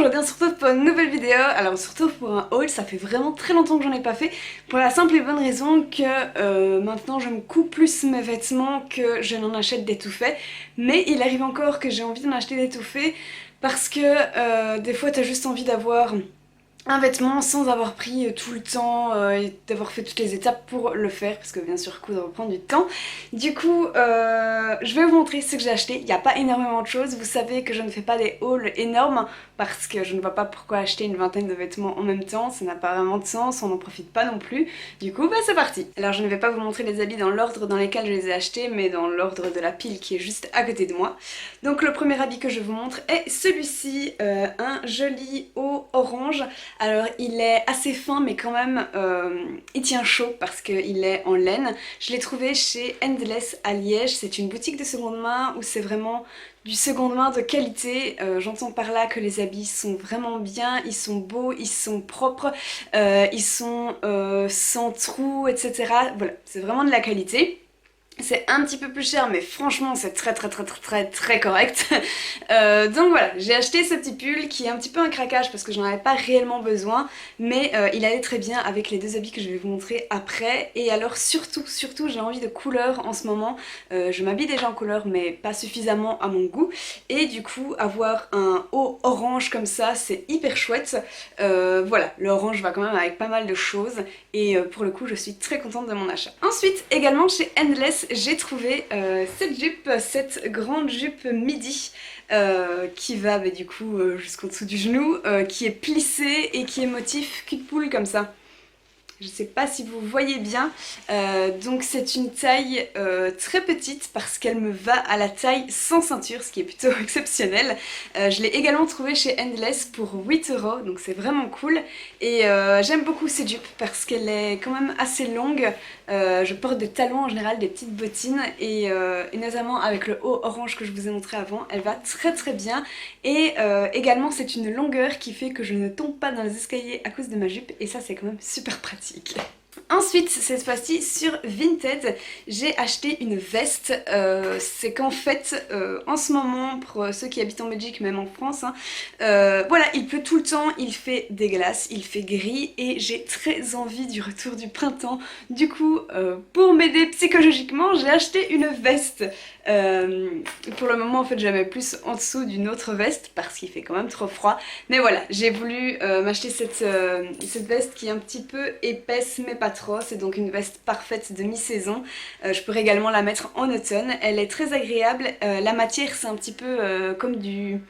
aujourd'hui on se retrouve pour une nouvelle vidéo. Alors on se retrouve pour un haul, ça fait vraiment très longtemps que j'en ai pas fait. Pour la simple et bonne raison que maintenant je me coupe plus mes vêtements que je n'en achète des tout faits. Mais il arrive encore que j'ai envie d'en acheter des tout faits parce que des fois t'as juste envie d'avoir un vêtement sans avoir pris tout le temps et d'avoir fait toutes les étapes pour le faire, parce que bien sûr coudre prend du temps. Du coup je vais vous montrer ce que j'ai acheté. Il n'y a pas énormément de choses, vous savez que je ne fais pas des hauls énormes parce que je ne vois pas pourquoi acheter une vingtaine de vêtements en même temps, ça n'a pas vraiment de sens, on n'en profite pas non plus. Du coup bah c'est parti. Alors je ne vais pas vous montrer les habits dans l'ordre dans lesquels je les ai achetés, mais dans l'ordre de la pile qui est juste à côté de moi. Donc le premier habit que je vous montre est celui-ci, un joli haut orange. Alors il est assez fin mais quand même il tient chaud parce qu'il est en laine. Je l'ai trouvé chez Endless à Liège, c'est une boutique de seconde main où c'est vraiment du seconde main de qualité. J'entends par là que les habits sont vraiment bien, ils sont beaux, ils sont propres, ils sont sans trous, etc. Voilà, c'est vraiment de la qualité. C'est un petit peu plus cher mais franchement c'est très correct. Donc voilà, j'ai acheté ce petit pull qui est un petit peu un craquage parce que j'en avais pas réellement besoin, mais il allait très bien avec les deux habits que je vais vous montrer après. Et alors surtout j'ai envie de couleur en ce moment. Je m'habille déjà en couleur mais pas suffisamment à mon goût, et du coup avoir un haut orange comme ça c'est hyper chouette. Voilà, le orange va quand même avec pas mal de choses et pour le coup je suis très contente de mon achat. Ensuite également chez Endless j'ai trouvé cette jupe, cette grande jupe midi qui va du coup jusqu'en dessous du genou, qui est plissée et qui est motif cul de poule comme ça. Je sais pas si vous voyez bien, donc c'est une taille très petite parce qu'elle me va à la taille sans ceinture, ce qui est plutôt exceptionnel. Je l'ai également trouvée chez Endless pour 8 €, donc c'est vraiment cool. Et j'aime beaucoup cette jupe parce qu'elle est quand même assez longue. Je porte des talons en général, des petites bottines, et notamment avec le haut orange que je vous ai montré avant, elle va très bien. Et également c'est une longueur qui fait que je ne tombe pas dans les escaliers à cause de ma jupe, et ça c'est quand même super pratique. Ensuite, cette fois-ci sur Vinted, j'ai acheté une veste. C'est qu'en fait, en ce moment, pour ceux qui habitent en Belgique, même en France, hein, voilà, il pleut tout le temps, il fait dégueulasse, il fait gris, et j'ai très envie du retour du printemps. Du coup, pour m'aider psychologiquement, j'ai acheté une veste. Pour le moment, en fait, je la mets plus en dessous d'une autre veste parce qu'il fait quand même trop froid. Mais voilà, j'ai voulu m'acheter cette veste qui est un petit peu épaisse mais pas trop. C'est donc une veste parfaite de mi-saison. Je pourrais également la mettre en automne. Elle est très agréable. La matière, c'est un petit peu comme du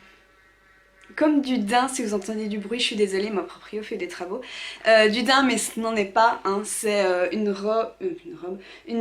daim. Si vous entendez du bruit, je suis désolée, mon proprio fait des travaux. Du daim, mais ce n'en est pas, hein. C'est une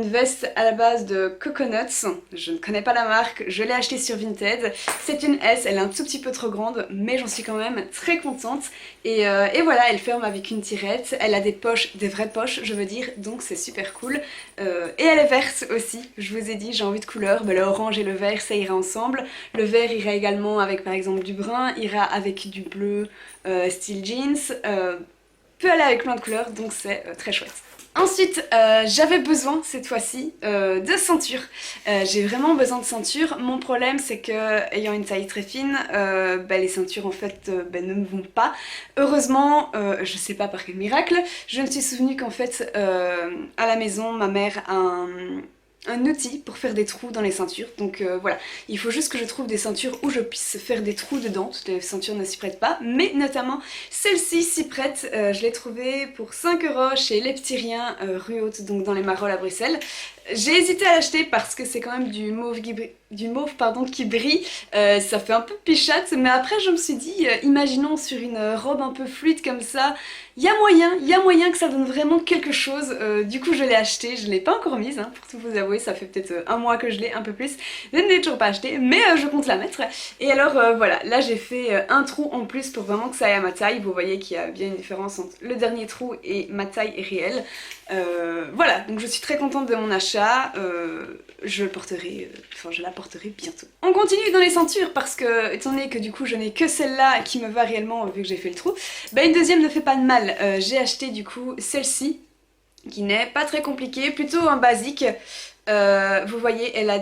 veste à la base de Coconuts. Je ne connais pas la marque, je l'ai achetée sur Vinted. C'est une S, elle est un tout petit peu trop grande, mais j'en suis quand même très contente. Et voilà, elle ferme avec une tirette, elle a des poches, des vraies poches, je veux dire, donc c'est super cool. Et elle est verte aussi, je vous ai dit, j'ai envie de couleur, le orange et le vert, ça ira ensemble. Le vert ira également avec par exemple du brun, ira avec du bleu style jeans, peut aller avec plein de couleurs, donc c'est très chouette. Ensuite, j'avais besoin cette fois-ci de ceinture. J'ai vraiment besoin de ceinture. Mon problème c'est que, ayant une taille très fine, les ceintures en fait ne me vont pas. Heureusement, je sais pas par quel miracle, je me suis souvenu qu'en fait à la maison ma mère a un outil pour faire des trous dans les ceintures, donc voilà, il faut juste que je trouve des ceintures où je puisse faire des trous dedans. Toutes les ceintures ne s'y prêtent pas, mais notamment celle-ci s'y prête. Je l'ai trouvée pour 5 € chez Les Petits Riens, rue Haute, donc dans les Marolles à Bruxelles. J'ai hésité à l'acheter parce que c'est quand même du mauve qui brille, ça fait un peu pichate, mais après je me suis dit, imaginons sur une robe un peu fluide comme ça, il y a moyen que ça donne vraiment quelque chose. Du coup je l'ai acheté, je l'ai pas encore mise, hein, pour tout vous avouer, ça fait peut-être un mois que je l'ai, un peu plus, je ne l'ai toujours pas acheté, mais je compte la mettre. Et alors voilà, là j'ai fait un trou en plus pour vraiment que ça aille à ma taille. Vous voyez qu'il y a bien une différence entre le dernier trou et ma taille réelle. Voilà, donc je suis très contente de mon achat, je la porterai bientôt. On continue dans les ceintures parce que, étant donné que du coup je n'ai que celle-là qui me va réellement vu que j'ai fait le trou, une deuxième ne fait pas de mal. J'ai acheté du coup celle-ci, qui n'est pas très compliquée, plutôt un basique. Vous voyez, elle a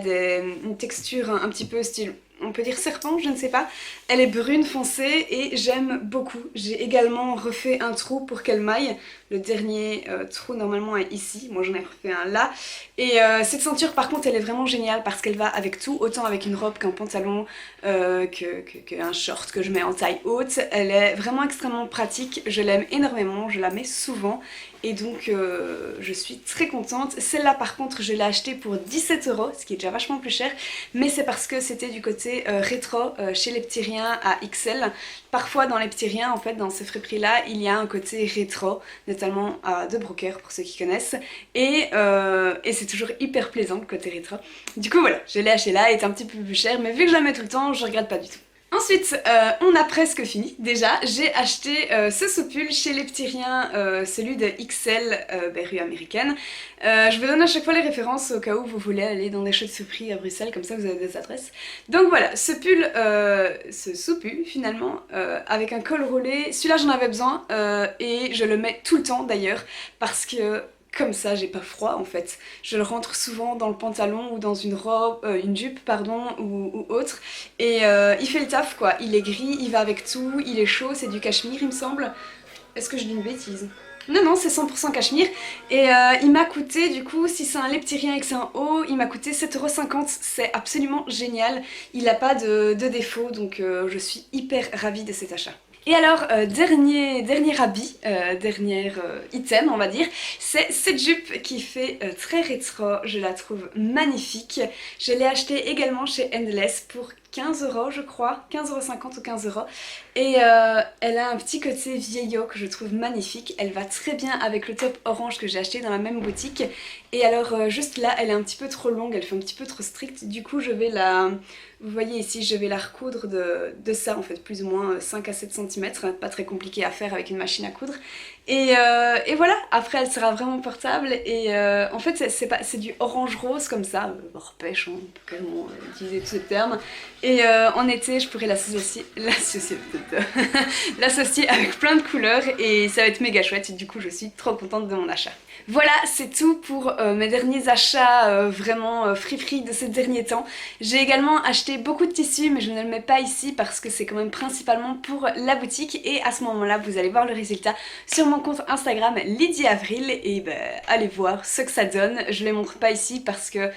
une texture un petit peu style on peut dire serpent, je ne sais pas. Elle est brune foncée et j'aime beaucoup. J'ai également refait un trou pour qu'elle maille. Le dernier trou normalement est ici, moi j'en ai refait un là. Et cette ceinture par contre elle est vraiment géniale parce qu'elle va avec tout, autant avec une robe qu'un pantalon, qu'un short que je mets en taille haute. Elle est vraiment extrêmement pratique, je l'aime énormément, je la mets souvent. Et donc je suis très contente. Celle-là par contre je l'ai achetée pour 17 €, ce qui est déjà vachement plus cher. Mais c'est parce que c'était du côté rétro chez les petits riens à XL. Parfois dans les petits riens, en fait dans ces friperies là, il y a un côté rétro, notamment à De Broker pour ceux qui connaissent. Et c'est toujours hyper plaisant le côté rétro. Du coup voilà, je l'ai acheté là, elle est un petit peu plus cher, mais vu que je la mets tout le temps, je regrette pas du tout. Ensuite, on a presque fini déjà, j'ai acheté ce soupul chez les petits riens, celui de XL rue américaine. Je vous donne à chaque fois les références au cas où vous voulez aller dans des chaussures-prix à Bruxelles, comme ça vous avez des adresses. Donc voilà, ce pull, ce soupul finalement, avec un col roulé, celui-là j'en avais besoin et je le mets tout le temps d'ailleurs parce que comme ça j'ai pas froid en fait. Je le rentre souvent dans le pantalon ou dans une robe, une jupe pardon ou autre et il fait le taf quoi, il est gris, il va avec tout, il est chaud, c'est du cachemire il me semble. Est-ce que je dis une bêtise? Non, non, c'est 100% cachemire et il m'a coûté du coup, si c'est un lait petit rien et que c'est un haut, il m'a coûté 7,50 €, c'est absolument génial, il n'a pas de défaut donc je suis hyper ravie de cet achat. Et alors, dernier habit, dernier item on va dire, c'est cette jupe qui fait très rétro, je la trouve magnifique. Je l'ai achetée également chez Endless pour 15 € je crois, 15,50 € ou 15 €. Et elle a un petit côté vieillot que je trouve magnifique, elle va très bien avec le top orange que j'ai acheté dans la même boutique. Et alors juste là, elle est un petit peu trop longue, elle fait un petit peu trop stricte, du coup je vais la... Vous voyez ici, je vais la recoudre de ça en fait, plus ou moins 5 à 7 cm, pas très compliqué à faire avec une machine à coudre. Et voilà, après elle sera vraiment portable et en fait c'est du orange rose comme ça, hors pêche, on peut carrément utiliser tous ces termes. Et en été je pourrais l'associer avec plein de couleurs et ça va être méga chouette et du coup je suis trop contente de mon achat. Voilà, c'est tout pour mes derniers achats vraiment free de ces derniers temps. J'ai également acheté beaucoup de tissus mais je ne le mets pas ici parce que c'est quand même principalement pour la boutique et à ce moment là vous allez voir le résultat sur mon compte Instagram Lydie Avril et ben, allez voir ce que ça donne. Je les montre pas ici parce que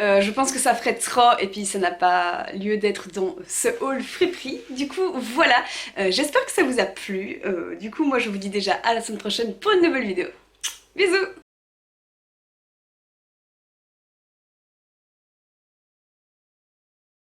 je pense que ça ferait trop et puis ça n'a pas lieu d'être dans ce haul friperie. Du coup voilà, j'espère que ça vous a plu. Du coup moi je vous dis déjà à la semaine prochaine pour une nouvelle vidéo. Bisous!